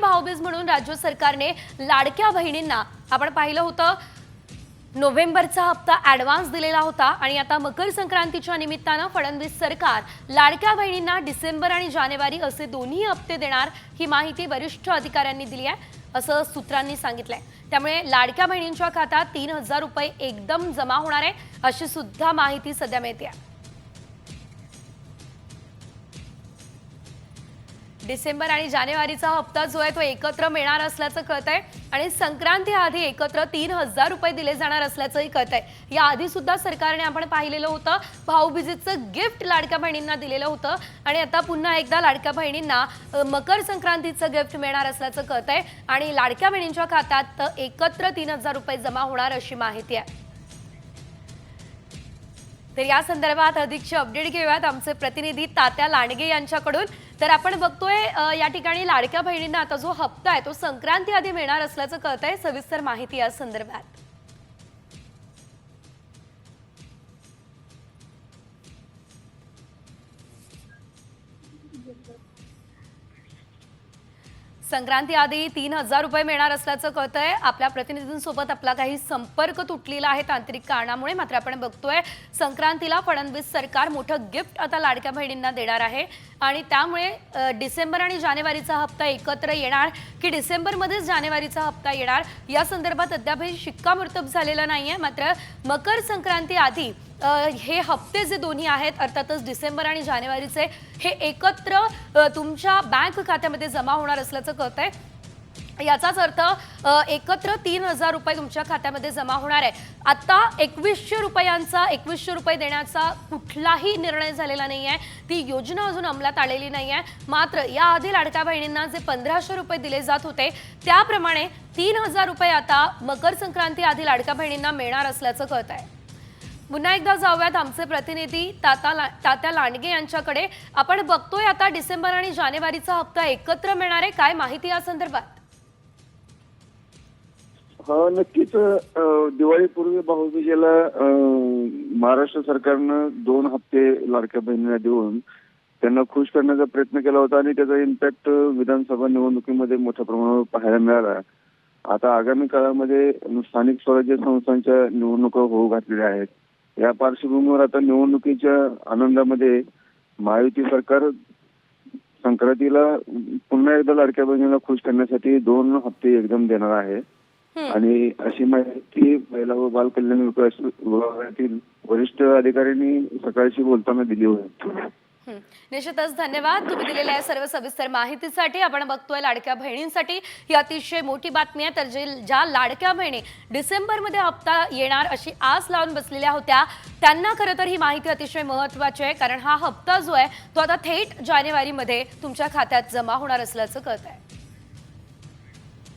भाऊबीज म्हणून राज्य सरकारने लाडक्या बहिणींना आपण पाहिलं होतं नोव्हेंबरचा हप्ता ॲडव्हान्स दिलेला होता आणि आता मकर संक्रांतीच्या निमित्तानं फडणवीस सरकार लाडक्या बहिणींना डिसेंबर आणि जानेवारी असे दोन्ही हप्ते देणार ही माहिती वरिष्ठ अधिकाऱ्यांनी दिली आहे असं सूत्रांनी सांगितलंय। त्यामुळे लाडक्या बहिणींच्या खात्यात 3000 रुपये एकदम जमा होणार आहे अशी सुद्धा माहिती सध्या मिळते आहे। डिसेंबर आणि जानेवारीचा हप्ता जो आहे तो एकत्र मिळणार असल्याचं कळतंय आणि संक्रांती आधी एकत्र 3000 रुपये दिले जाणार असल्याचंही कळतंय। या आधी सुद्धा सरकारने आपण पाहिलेलं होतं भाऊबीजेचं गिफ्ट लाडक्या बहिणींना दिलेलं होतं आणि आता पुन्हा एकदा लाडक्या बहिणींना मकर संक्रांतीचं गिफ्ट मिळणार असल्याचं कळतंय आणि लाडक्या बहिणींच्या खात्यात एकत्र 3000 रुपये जमा होणार अशी माहिती आहे। तर या संदर्भात अधिकचे अपडेट घेऊयात आमचे प्रतिनिधी तात्या लांडगे यांच्याकडून। तर आपण बघतोय या ठिकाणी लाडक्या बहिणींना आता जो हप्ता आहे तो संक्रांती आधी मिळणार असल्याचं कळतंय, सविस्तर माहिती या संदर्भात। संक्रांती आधी 3000 रुपये मिळणार असल्याचं कळतंय। आपल्या प्रतिनिधींसोबत आपला काही संपर्क तुटलेला आहे तांत्रिक कारणामुळे, मात्र आपण बघतोय संक्रांतीला फडणवीस सरकार मोठं गिफ्ट आता लाडक्या बहिणींना देणार आहे आणि त्यामुळे डिसेंबर आणि जानेवारीचा हप्ता एकत्र येणार की डिसेंबरमध्येच जानेवारीचा हप्ता येणार या संदर्भात अद्यापही शिक्कामोर्तब झालेलं नाहीये। मात्र मकर संक्रांती आधी हे हप्ते जे दोन्ही आहेत अर्थातच डिसेंबर आणि जानेवारीचे हे एकत्र तुमच्या बँक खात्यामध्ये जमा होणार असल्याचं कळतंय। याचाच अर्थ एकत्र 3000 रुपये तुमच्या खात्यामध्ये जमा होणार आहे। आता 2100 रुपये देण्याचा कुठलाही निर्णय झालेला नाही आहे, ती योजना अजून अंमलात आलेली नाही आहे। मात्र याआधी लाडक्या बहिणींना जे 1500 रुपये दिले जात होते त्याप्रमाणे 3000 रुपये आता मकर संक्रांती आधी लाडक्या बहिणींना मिळणार असल्याचं कळतंय। पुन्हा एकदा जाऊयात आमचे प्रतिनिधी तात्या लांडगे यांच्याकडे। आपण बघतोय आता डिसेंबर आणि जानेवारीचा हप्ता एकत्र मिळणार आहे, काय माहिती या संदर्भात? हो, नक्कीच दिवाळीपूर्वी भाऊबीजेला महाराष्ट्र सरकारनं 2 हप्ते लाडक्या बहिणींना देऊन त्यांना खुश करण्याचा प्रयत्न केला होता आणि त्याचा इम्पॅक्ट विधानसभा निवडणुकीमध्ये मोठ्या प्रमाणावर पाहायला मिळाला। आता आगामी काळामध्ये स्थानिक स्वराज्य संस्थांच्या निवडणुका होऊ घातलेल्या आहेत। या पार्श्वभूमीवर आता निवडणुकीच्या आनंदामध्ये महायुती सरकार संक्रांतीला पुन्हा एकदा लाडक्या बहिणीला खुश करण्यासाठी 2 हप्ते एकदम देणार आहे आणि अशी माहिती महिला व बाल कल्याण विभागातील वरिष्ठ अधिकाऱ्यांनी सकाळशी बोलताना दिली होती। निश्चितच धन्यवाद तुम्ही दिलेल्या सर्व सविस्तर माहितीसाठी। आपण बघतोय लाडक्या बहिणींसाठी ही अतिशय मोठी बातमी आहे। तर ज्या लाडक्या बहिणी डिसेंबरमध्ये हप्ता येणार अशी आस लावून बसलेल्या होत्या त्यांना खरं तर ही माहिती अतिशय महत्त्वाची आहे, कारण हा हप्ता जो आहे तो आता थेट जानेवारीमध्ये तुमच्या खात्यात जमा होणार असल्याचं कळतंय।